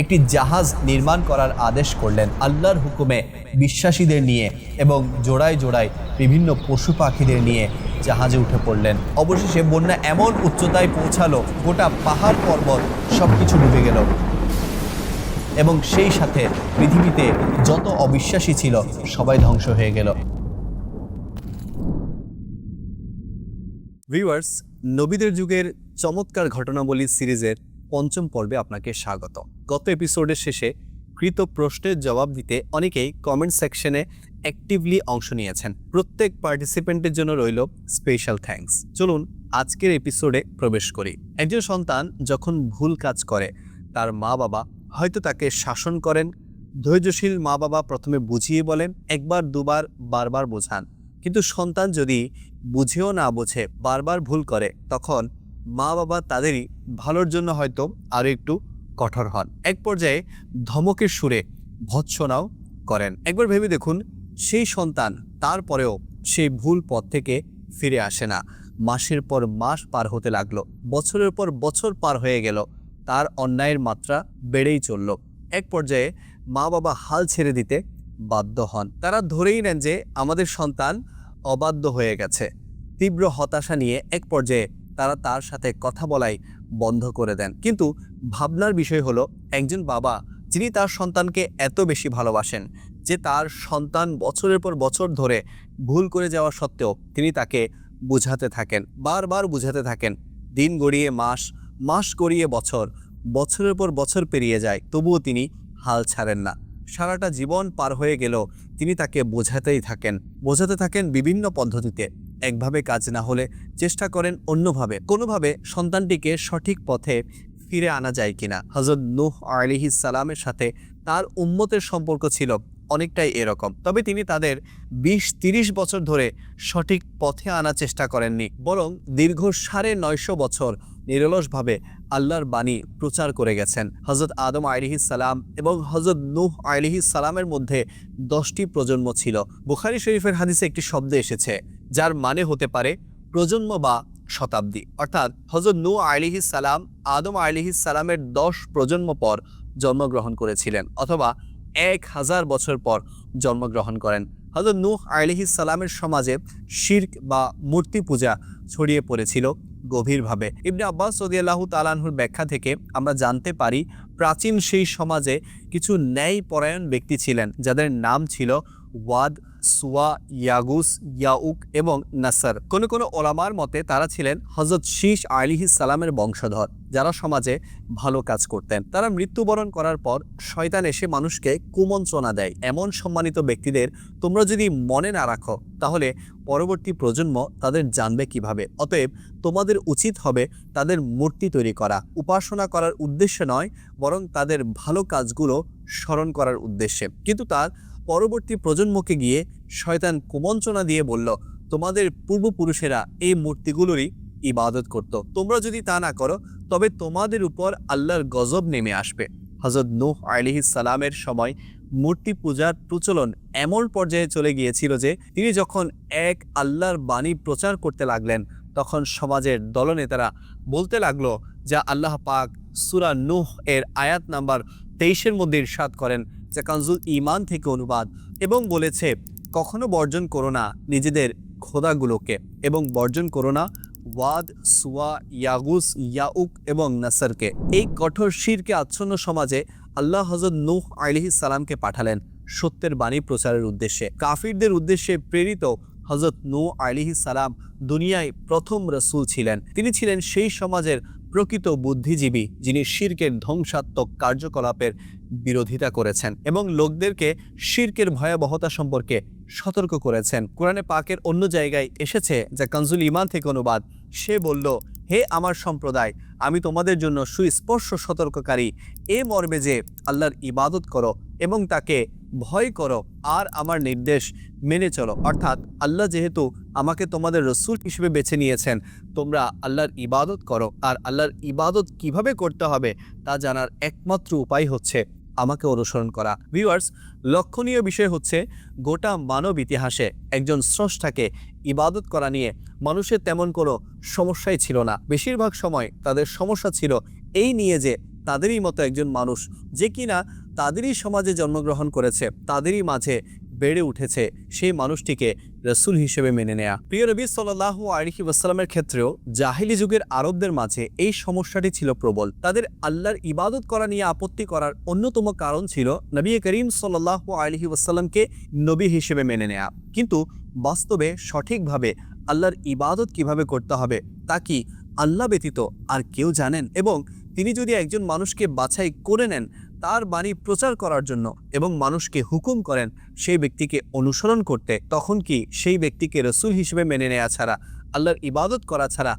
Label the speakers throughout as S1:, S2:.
S1: একটি জাহাজ নির্মাণ করার আদেশ করলেন আল্লাহর হুকুমে বিশ্বাসীদের নিয়ে এবং জোড়ায় জোড়ায় বিভিন্ন পশু পাখিদের নিয়ে জাহাজে উঠে পড়লেন। অবশেষে বন্যা এমন উচ্চতায় পৌঁছালো, গোটা পাহাড় পর্বত সবকিছু ডুবে গেল এবং সেই সাথে পৃথিবীতে যত অবিশ্বাসী ছিল সবাই ধ্বংস হয়ে গেল। ভিউয়ার্স, নবীদের যুগের চমৎকার ঘটনাবলী সিরিজের পঞ্চম পর্বে আপনাকে স্বাগত। গত এপিসোডের শেষে কৃত প্রশ্নের জবাব দিতে অনেকেই কমেন্ট সেকশনে অ্যাক্টিভলি অংশ নিয়েছেন। প্রত্যেক পার্টিসিপেন্টের জন্য রইল স্পেশাল থ্যাঙ্কস। চলুন আজকের এপিসোডে প্রবেশ করি। একজন সন্তান যখন ভুল কাজ করে, তার মা বাবা হয়তো তাকে শাসন করেন। ধৈর্যশীল মা বাবা প্রথমে বুঝিয়ে বলেন, একবার দুবার বারবার বোঝান। কিন্তু সন্তান যদি বুঝেও না বোঝে, বারবার ভুল করে, তখন মা বাবা তাদেরই ভালোর জন্য হয়তো আরও একটু কঠোর হন। এক পর্যায়ে ধমকের সুরে ভৎসনাও করেন। একবার ভেবে দেখুন, সেই সন্তান তারপরেও সেই ভুল পথ থেকে ফিরে আসে না। মাসের পর মাস পার হতে লাগলো, বছরের পর বছর পার হয়ে গেল, তার অন্যায়ের মাত্রা বেড়েই চলল। এক পর্যায়ে মা বাবা হাল ছেড়ে দিতে বাধ্য হন। তারা ধরেই নেন যে আমাদের সন্তান অবাধ্য হয়ে গেছে। তীব্র হতাশা নিয়ে এক পর্যায়ে তারা তার সাথে কথা বলাই বন্ধ করে দেন। কিন্তু ভাবনার বিষয় হলো, একজন বাবা যিনি তার সন্তানকে এত বেশি ভালোবাসেন যে তার সন্তান বছরের পর বছর ধরে ভুল করে যাওয়া সত্ত্বেও তিনি তাকে বুঝাতে থাকেন, বারবার বুঝাতে থাকেন। দিন গড়িয়ে মাস, মাস গড়িয়ে বছর, বছরের পর বছর পেরিয়ে যায়, তবুও তিনি হাল ছাড়েন না। সারাটা জীবন পার হয়ে গেলেও তিনি তাকে বোঝাতে থাকেন বিভিন্ন পদ্ধতিতে। একভাবে কাজ না হলে চেষ্টা করেন অন্যভাবে, কোনোভাবে সন্তানটিকে সঠিক পথে ফিরে আনা যায় কিনা। হযরত নূহ আলাইহিস সালামের সাথে তার উম্মতের সম্পর্ক ছিল অনেকটাই এরকম। তবে তিনি তাদের 20-30 বছর ধরে সঠিক পথে আনার চেষ্টা করেননি, বরং দীর্ঘ 950 বছর নিরলসভাবে আল্লাহর বাণী প্রচার করে গেছেন। হযরত আদম আলাইহিস সালাম এবং হযরত নূহ আলাইহিস সালামের মধ্যে 10টি প্রজন্ম ছিল। বুখারী শরীফের হাদিসে একটি শব্দ এসেছে যার মানে হতে পারে প্রজন্ম বা শতাব্দী। অর্থাৎ হযরত নূহ আলাইহিস সালাম আদম আলাইহিস সালামের 10 প্রজন্ম পর জন্মগ্রহণ করেছিলেন, অথবা 1000 বছর পর জন্মগ্রহণ করেন। হযরত নূহ আলাইহিস সালামের সমাজে শিরক বা মূর্তি পূজা ছড়িয়ে পড়েছিল গভীরভাবে। ইবনে আব্বাস রাদিয়াল্লাহু তাআলা আনহুর ব্যাখ্যা থেকে আমরা জানতে পারি, প্রাচীন সেই সমাজে কিছু ন্যায়পরায়ণ ব্যক্তি ছিলেন যাদের নাম ছিল ওয়াদ, সুয়া, ইয়াগুস, ইয়াউক এবং নাসর। কোনো কোনো ওলামার মতে তারা ছিলেন হযরত শীশ আলাইহিস সালামের বংশধর, যারা সমাজে ভালো কাজ করতেন। তারা মৃত্যুবরণ করার পর শয়তান এসে মানুষকে কুমন্ত্রণা দেয়। এমন সম্মানিত ব্যক্তিদের তোমরা যদি মনে না রাখো, তাহলে পরবর্তী প্রজন্ম তাদের জানবে কিভাবে? অতএব তোমাদের উচিত হবে তাদের মূর্তি তৈরি করা, উপাসনা করার উদ্দেশ্যে নয়, বরং তাদের ভালো কাজগুলো স্মরণ করার উদ্দেশ্যে। কিন্তু তার পরবর্তী প্রজন্মকে গিয়ে শয়তান কুমন্ত্রণা দিয়ে বলল, তোমাদের পূর্বপুরুষেরা এই মূর্তিগুলোরই ইবাদত করত, তোমরা যদি তা না করো তবে তোমাদের উপর আল্লাহর গজব নেমে আসবে। হযরত নূহ আলাইহিস সালামের সময় মূর্তি পূজার প্রচলন এমন পর্যায়ে চলে গিয়েছিল যে তিনি যখন এক আল্লাহর বাণী প্রচার করতে লাগলেন, তখন সমাজের দলনেতারা বলতে লাগলো, যা আল্লাহ পাক সূরা নূহ এর আয়াত নাম্বার 23-এর মধ্যে ইরশাদ করেন, যা কানজুল ঈমান থেকে অনুবাদ, এবং বলেছে, কখনো বর্জন করো না নিজেদের খোদাগুলোকে, এবং বর্জন করো না ওয়াদ, সুয়া, ইয়াগুস, ইয়াউক এবং নাসরকে। এই কঠোর শিরকে আচ্ছন্ন সমাজে আল্লাহ হযরত নূহ আলাইহিস সালামকে পাঠালেন সত্যের বাণী প্রচারের উদ্দেশ্যে। কাফিরদের উদ্দেশ্যে প্রেরিত হযরত নূহ আলাইহিস সালাম দুনিয়ায় প্রথম রাসূল ছিলেন। তিনি ছিলেন সেই সমাজের প্রকৃত বুদ্ধিজীবী যিনি শিরকের ধ্বংসাত্মক কার্যকলাপের বিরোধিতা করেছেন এবং লোকদেরকে শিরকের ভয়াবহতা সম্পর্কে সতর্ক করেছেন। কোরআনে পাকের অন্য জায়গায় এসেছে, যা কানজুল ঈমান থেকে অনুবাদ, সে বলল, হে আমার সম্প্রদায়, আমি তোমাদের জন্য সুস্পষ্ট সতর্ককারী, এ মর্মে যে আল্লাহর ইবাদত করো এবং তাকে ভয় করো আর আমার নির্দেশ মেনে চলো। অর্থাৎ আল্লাহ যেহেতু আমাকে তোমাদের রসুল হিসেবে বেছে নিয়েছেন, তোমরা আল্লাহর ইবাদত করো, আর আল্লাহর ইবাদত কিভাবে করতে হবে তা জানার একমাত্র উপায় হচ্ছে আমাকে অনুসরণ করা। ভিউয়ার্স, লক্ষণীয় বিষয় হচ্ছে, গোটা মানব ইতিহাসে একজন স্রষ্টাকে ইবাদত করা নিয়ে মানুষের তেমন কোনো সমস্যাই ছিল না। বেশিরভাগ সময় তাদের সমস্যা ছিল এই নিয়ে যে তাদেরই মতো একজন মানুষ, যে কিনা তাদেরই সমাজে জন্মগ্রহণ করেছে, তাদেরই মাঝে বেড়ে উঠেছে, সেই মানুষটিকে রসুল হিসেবে মেনে নেয়া। প্রিয় নবী সাল্লাল্লাহু আলাইহি ওয়াসাল্লামের ক্ষেত্রেও জাহিলি যুগের আরবদের মাঝে এই সমস্যাটি ছিল প্রবল। তাদের আল্লাহর ইবাদত করা নিয়ে আপত্তি করার অন্যতম কারণ ছিল নবী করিম সাল্লাল্লাহু আলাইহি ওয়াসাল্লামকে নবী হিসেবে মেনে নেয়া। কিন্তু বাস্তবে সঠিকভাবে আল্লাহর ইবাদত কিভাবে করতে হবে তা কি আল্লাহ ব্যতীত আর কেউ জানেন? এবং তিনি যদি একজন মানুষকে বাছাই করে নেন তার বাণী প্রচার করার জন্য এবং মানুষকে হুকুম করেন সেই ব্যক্তিকে অনুসরণ করতে, তখন কি সেই ব্যক্তিকে রসুল হিসেবে মেনে নেওয়া ছাড়া, আল্লাহর ইবাদত করা ছাড়া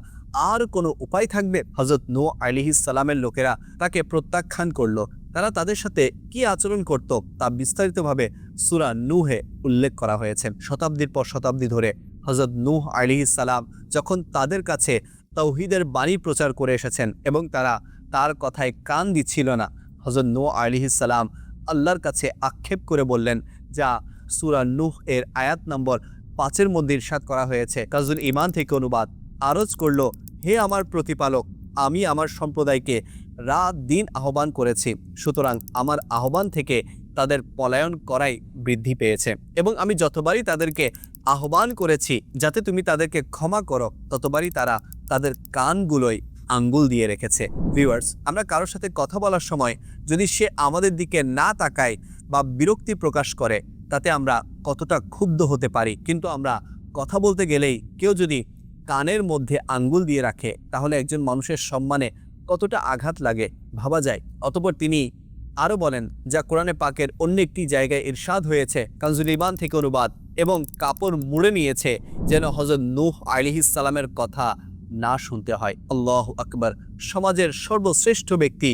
S1: আর কোনো উপায় থাকবে? হযরত নূহ আলাইহিস সালামের লোকেরা তাকে প্রত্যাখ্যান করলো। তারা তাদের সাথে কি আচরণ করত তা বিস্তারিতভাবে সূরা নূহে উল্লেখ করা হয়েছে। শতাব্দীর পর শতাব্দী ধরে হযরত নূহ আলাইহিস সালাম যখন তাদের কাছে তাওহীদের বাণী প্রচার করে এসেছেন এবং তারা তার কথায় কান দিচ্ছিল না, হযরত নূহ আলাইহিস সালাম আল্লাহর কাছে আক্ষেপ করে বললেন, যা সূরা নূহ এর আয়াত নম্বর 5 মধ্যে ইরশাদ করা হয়েছে। কাজুল ঈমান থেকে অনুবাদ, আরজ করল, হে আমার প্রতিপালক, আমি আমার সম্প্রদায়কে রাত দিন আহ্বান করেছি, সুতরাং আমার আহ্বান থেকে তাদের পলায়ন করাই বৃদ্ধি পেয়েছে এবং আমি যতবারই তাদেরকে আহ্বান করেছি যাতে তুমি তাদেরকে ক্ষমা করো, ততবারই তারা তাদের কানগুলোই আঙ্গুল দিয়ে রেখেছে। ভিউয়ার্স, আমরা কারোর সাথে কথা বলার সময় যদি সে আমাদের দিকে না তাকায় বা বিরক্তি প্রকাশ করে, তাতে আমরা কতটা ক্ষুব্ধ হতে পারি। কিন্তু আমরা কথা বলতে গেলেই কেউ যদি কানের মধ্যে আঙ্গুল দিয়ে রাখে, তাহলে একজন মানুষের সম্মানে কতটা আঘাত লাগে ভাবা যায়। অতঃপর তিনি আরও বলেন, যা কোরআনে পাকের অন্য একটি জায়গায় ইরশাদ হয়েছে, কানজুল ঈমান থেকে অনুবাদ, এবং কাপড় মুড়ে নিয়েছে যেন হযরত নূহ আলাইহিস সালামের কথা না শুনতে হয়। আল্লাহু আকবার। সমাজের সর্বশ্রেষ্ঠ ব্যক্তি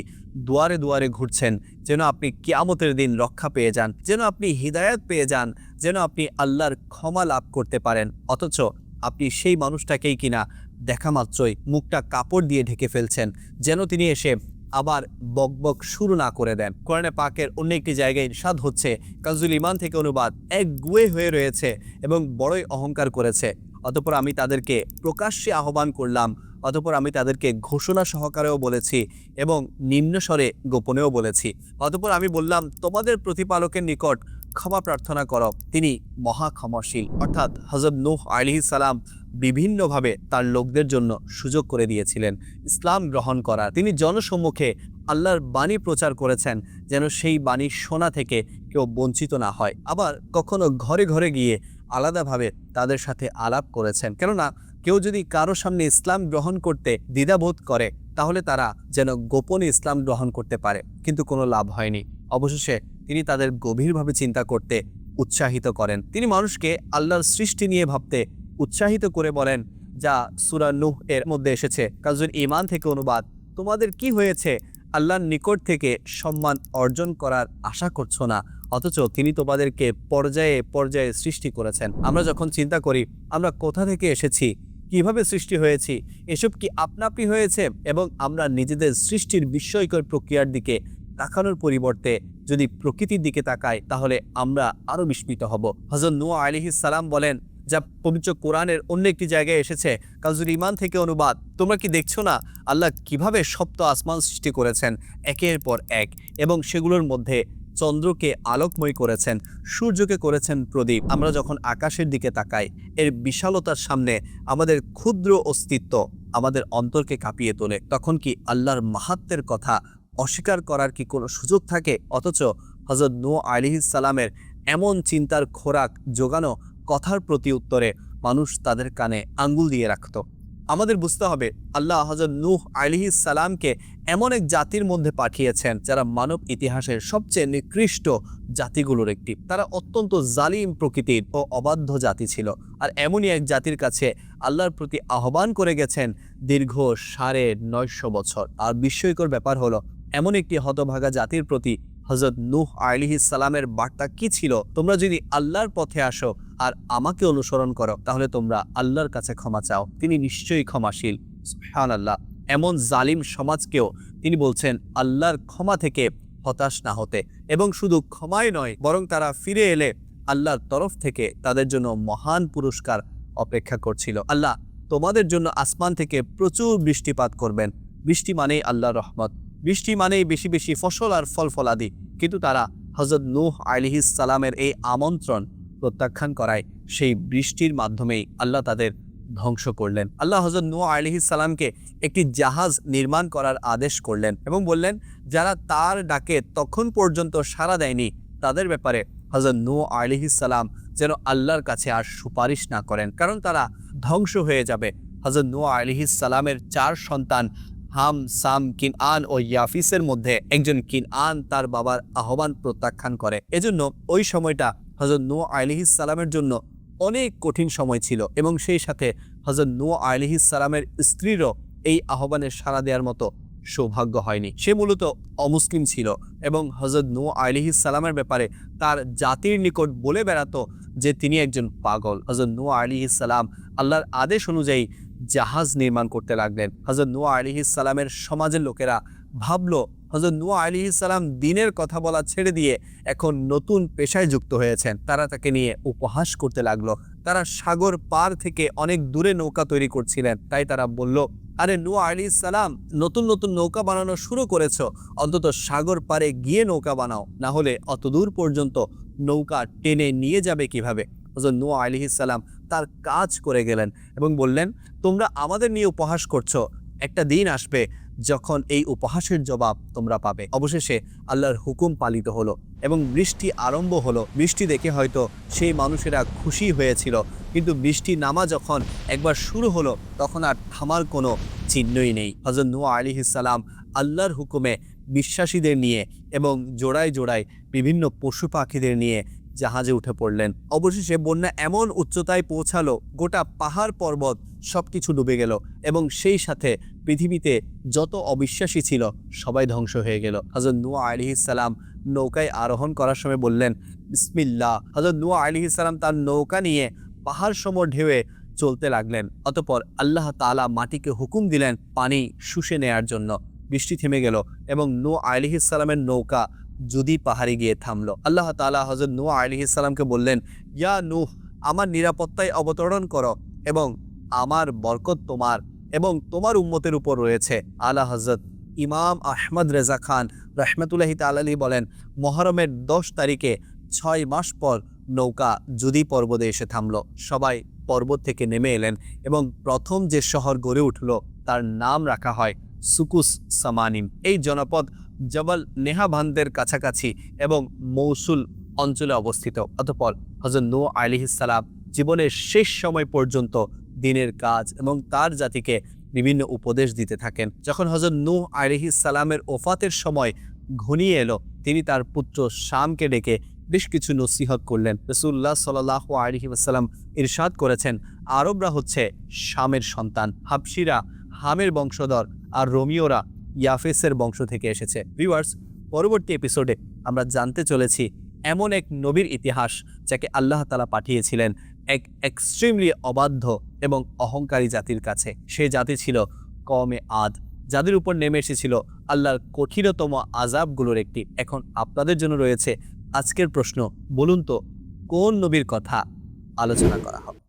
S1: দুয়ারে দুয়ারে ঘুরছেন যেন আপনি কিয়ামতের দিন রক্ষা পেয়ে যান, যেন আপনি হিদায়াত পেয়ে যান, যেন আপনি আল্লাহর ক্ষমা লাভ করতে পারেন। অথচ আপনি সেই মানুষটাকেই কিনা দেখা মাত্রই মুখটা কাপড় দিয়ে ঢেকে ফেলছেন যেন তিনি এসে আবার বকবক শুরু না করে দেন। কোরআনে পাকের অন্য একটি জায়গায় ইরশাদ হচ্ছে, কানজুল ঈমান থেকে অনুবাদ, এক গুয়ে হয়ে রয়েছে এবং বড়ই অহংকার করেছে। অতঃপর আমি তাদেরকে প্রকাশ্যে আহ্বান করলাম, অতঃপর আমি তাদেরকে ঘোষণা সহকারেও বলেছি এবং নিম্নস্বরে গোপনেও বলেছি। অতঃপর আমি বললাম, তোমাদের প্রতিপালকের নিকট ক্ষমা প্রার্থনা করো, তিনি মহা ক্ষমাশীল। অর্থাৎ হযরত নূহ আলাইহিস সালাম বিভিন্নভাবে তার লোকদের জন্য সুযোগ করে দিয়েছিলেন ইসলাম গ্রহণ করার। তিনি জনসম্মুখে আল্লাহর বাণী প্রচার করেছেন যেন সেই বাণী শোনা থেকে কেউ বঞ্চিত না হয়। আবার কখনো ঘরে ঘরে গিয়ে আলাদাভাবে তাদের সাথে আলাপ করেছেন, কেননা কেউ যদি কারো সামনে ইসলাম গ্রহণ করতে দ্বিধাবোধ করে তাহলে তারা যেন গোপনে ইসলাম গ্রহণ করতে পারে, কিন্তু কোনো লাভ হয়নি। অবশেষে তিনি তাদের গভীরভাবে চিন্তা করতে উৎসাহিত করেন। তিনি মানুষকে আল্লাহর সৃষ্টি নিয়ে ভাবতে উৎসাহিত করে বলেন, যা সূরা নূহ এর মধ্যে এসেছে, কাজুল ঈমান থেকে অনুবাদ, তোমাদের কি হয়েছে? আল্লাহর নিকট থেকে সম্মান অর্জন করার আশা করছো না, অথচ তিনি তোমাদেরকে পর্যায়ে পর্যায়ে সৃষ্টি করেছেন। আমরা যখন চিন্তা করি আমরা কোথা থেকে এসেছি, কিভাবে সৃষ্টি হয়েছি, এসব কি আপনা আপনি হয়েছে, এবং আমরা নিজেদের সৃষ্টির বিস্ময়কর প্রক্রিয়ার দিকে তাকানোর পরিবর্তে যদি প্রকৃতির দিকে তাকাই তাহলে আমরা আরো বিস্মিত হব। হযরত নূহ আলাইহিস সালাম বলেন, যা পবিত্র কোরআনের অন্য একটি জায়গায় এসেছে, কানজুল ঈমান থেকে অনুবাদ, তোমরা কি দেখছো না আল্লাহ কিভাবে সপ্ত আসমান সৃষ্টি করেছেন একের পর এক, এবং সেগুলোর মধ্যে চন্দ্রকে আলোকময় করেছেন, সূর্যকে করেছেন প্রদীপ। আমরা যখন আকাশের দিকে তাকাই, এর বিশালতার সামনে আমাদের ক্ষুদ্র অস্তিত্ব আমাদের অন্তরকে কাঁপিয়ে তোলে। তখন কি আল্লাহর মাহাত্ম্যের কথা অস্বীকার করার কি কোনো সুযোগ থাকে? অথচ হযরত নূহ আলাইহিস সালামের এমন চিন্তার খোরাক জোগানো কথার প্রতি উত্তরে মানুষ তাদের কানে আঙ্গুল দিয়ে রাখত। আমাদের বুঝতে হবে, আল্লাহ হযরত নূহ আলাইহিস সালামকে এমন এক জাতির মধ্যে পাঠিয়েছেন যারা মানব ইতিহাসের সবচেয়ে নিকৃষ্ট জাতিগুলোর একটি। তারা অত্যন্ত জালিম প্রকৃতির ও অবাধ্য জাতি ছিল, আর এমনই এক জাতির কাছে আল্লাহর প্রতি আহ্বান করে গেছেন দীর্ঘ 950 বছর। আর বিস্ময়কর ব্যাপার হলো, এমন একটি হতভাগা জাতির প্রতি হযরত নূহ আলাইহিস সালামের বার্তা কি ছিল? তোমরা যদি আল্লাহর পথে আসো আর আমাকে অনুসরণ করো তাহলে তোমরা আল্লাহর কাছে ক্ষমা চাও, তিনি নিশ্চয়ই ক্ষমাশীল। সুবহানাল্লাহ। এমন জালিম সমাজকেও তিনি বলছেন আল্লাহর ক্ষমা থেকে হতাশ না হতে, এবং শুধু ক্ষমাই নয় বরং তারা ফিরে এলে আল্লাহর তরফ থেকে তাদের জন্য মহান পুরস্কার অপেক্ষা করছিল। আল্লাহ তোমাদের জন্য আসমান থেকে প্রচুর বৃষ্টিপাত করবেন। বৃষ্টি মানেই আল্লাহর রহমত, বৃষ্টি মানেই বেশি বেশি ফসল আর ফল ফলাদি, কিন্তু তারা হযরত নূহ আলাইহিস সালামের এই আমন্ত্রণ প্রত্যাখ্যান করায় সেই বৃষ্টির মাধ্যমেই আল্লাহ তাদের ধ্বংস করলেন। আল্লাহ হযরত নূহ আলাইহিস সালামকে একটি জাহাজ নির্মাণ করার আদেশ করলেন এবং বললেন যারা তার ডাকে তখন পর্যন্ত সাড়া দেয়নি তাদের ব্যাপারে হযরত নূহ আলাইহিস সালাম যেন আল্লাহর কাছে আর সুপারিশ না করেন, কারণ তারা ধ্বংস হয়ে যাবে। হযরত নূহ আলাইহিস সালামের 4 সন্তান হাম, সাম, কিনআন ও ইয়াফিসের মধ্যে একজন কিনআন তার বাবার আহ্বান প্রত্যাখ্যান করে। এজন্য ওই সময়টা হযরত নূহ আলাইহিস সালামের জন্য অনেক কঠিন সময় ছিল এবং সেই সাথে হযরত নূহ আলাইহিস সালামের স্ত্রীরও এই আহ্বানে সাড়া দেওয়ার মতো সৌভাগ্য হয়নি। সে মূলত অমুসলিম ছিল এবং হযরত নূহ আলাইহিস সালামের ব্যাপারে তার জাতির নিকট বলে বেড়াতো যে তিনি একজন পাগল। হযরত নূহ আলাইহিস সালাম আল্লাহর আদেশ অনুযায়ী জাহাজ নির্মাণ করতে লাগলেন। হযরত নূহ আলাইহিস সালামের সমাজের লোকেরা ভাবলো হযরত নূহ আলাইহিস সালাম দিনের কথা বলা ছেড়ে দিয়ে এখন নতুন পেশায় যুক্ত হয়েছেন। তারা তাকে নিয়ে উপহাস করতে লাগলো। তারা সাগর পার থেকে অনেক দূরে নৌকা তৈরি করছিলেন, তাই তারা বলল, আরে নূহ আলাইহিস সালাম নতুন নতুন নৌকা বানানো শুরু করেছো, অন্তত সাগর পারে গিয়ে নৌকা বানাও, না হলে অত দূর পর্যন্ত নৌকা টেনে নিয়ে যাবে কিভাবে। হযরত নূহ আলাইহিস সালাম তার কাজ করে গেলেন এবং বললেন, তোমরা আমাদের নিয়ে উপহাস করছো, একটা দিন আসবে যখন এই উপহাসের জবাব তোমরা পাবে। অবশেষে আল্লাহর হুকুম পালিত হলো এবং বৃষ্টি আরম্ভ হলো। বৃষ্টি দেখে হয়তো সেই মানুষেরা খুশি হয়েছিল, কিন্তু বৃষ্টি নামা যখন একবার শুরু হলো তখন আর থামার কোনো চিহ্নই নেই। হযরত নূহ আলাইহিস সালাম আল্লাহর হুকুমে বিশ্বাসীদের নিয়ে এবং জোড়ায় জোড়ায় বিভিন্ন পশু পাখিদের নিয়ে জাহাজে উঠে পড়লেন। অবশেষে বন্যা এমন উচ্চতায় পৌঁছালো, গোটা পাহাড় পর্বত সবকিছু ডুবে গেল এবং সেই সাথে পৃথিবীতে যত অবিশ্বাসী ছিল সবাই ধ্বংস হয়ে গেল। হযরত নূহ আলাইহিস সালাম নৌকায় আরোহণ করার সময় বললেন বিসমিল্লাহ। হযরত নূহ আলাইহিস সালাম তার নৌকা নিয়ে পাহাড় সম ঢেউয়ে চলতে লাগলেন। অতঃপর আল্লাহ তাআলা মাটিকে হুকুম দিলেন পানি শুষে নেয়ার জন্য। বৃষ্টি থেমে গেল এবং নূহ আলাইহিস সালামের নৌকা যদি পাহাড়ে গিয়ে থামলো। আল্লাহ তাআলা হযরত নূহ আলাইহিস সালামকে বললেন, ইয়া নূহ, আমার নিরাপত্তায় অবতরণ করো এবং আমার বরকত তোমার এবং তোমার উম্মতের উপর রয়েছে। আলা হযরত ইমাম আহমদ রেজা খান রাহমাতুল্লাহি তাআলা আলাইহি বলেন, মুহররমের 10 তারিখে 6 মাস পর নৌকা জুদি পর্বতে এসে থামলো। সবাই পর্বত থেকে নেমে এলেন এবং প্রথম যে শহর গড়ে উঠল তার নাম রাখা হয় সুকুস সামানিম। এই জনপদ জবল নেহাভান্দের কাছাকাছি এবং মৌসুল অঞ্চলে অবস্থিত। অতঃপর হযরত নূহ আলাইহিস সালাম জীবনের শেষ সময় পর্যন্ত দিনের কাজ এবং তার জাতিকে বিভিন্ন উপদেশ দিতে থাকেন। যখন হযরত নূহ আলাইহিস সালামের ওফাতের সময় ঘনিয়ে এলো, তিনি তার পুত্র শামকে ডেকে বেশ কিছু নসিহত করলেন। রাসূলুল্লাহ সাল্লাল্লাহু আলাইহি ওয়াসাল্লাম ইরশাদ করেছেন, আরবরা হচ্ছে শামের সন্তান, হাবশিরা হামের বংশধর, আর রোমিওরা ইয়াফেসের বংশ থেকে এসেছে। ভিউয়ার্স, পরবর্তী এপিসোডে আমরা জানতে চলেছি এমন এক নবীর ইতিহাস যাকে আল্লাহ তাআলা পাঠিয়েছিলেন এক এক্সট্রিমলি অবাধ্য এবং অহংকারী জাতির কাছে। সেই জাতি ছিল কওমে আদ, যাদের উপর নেমে এসেছিল আল্লাহর কঠিনতম আযাবগুলোর একটি। এখন আপনাদের জন্য রয়েছে আজকের প্রশ্ন, বলুন তো কোন নবীর কথা আলোচনা করা হবে।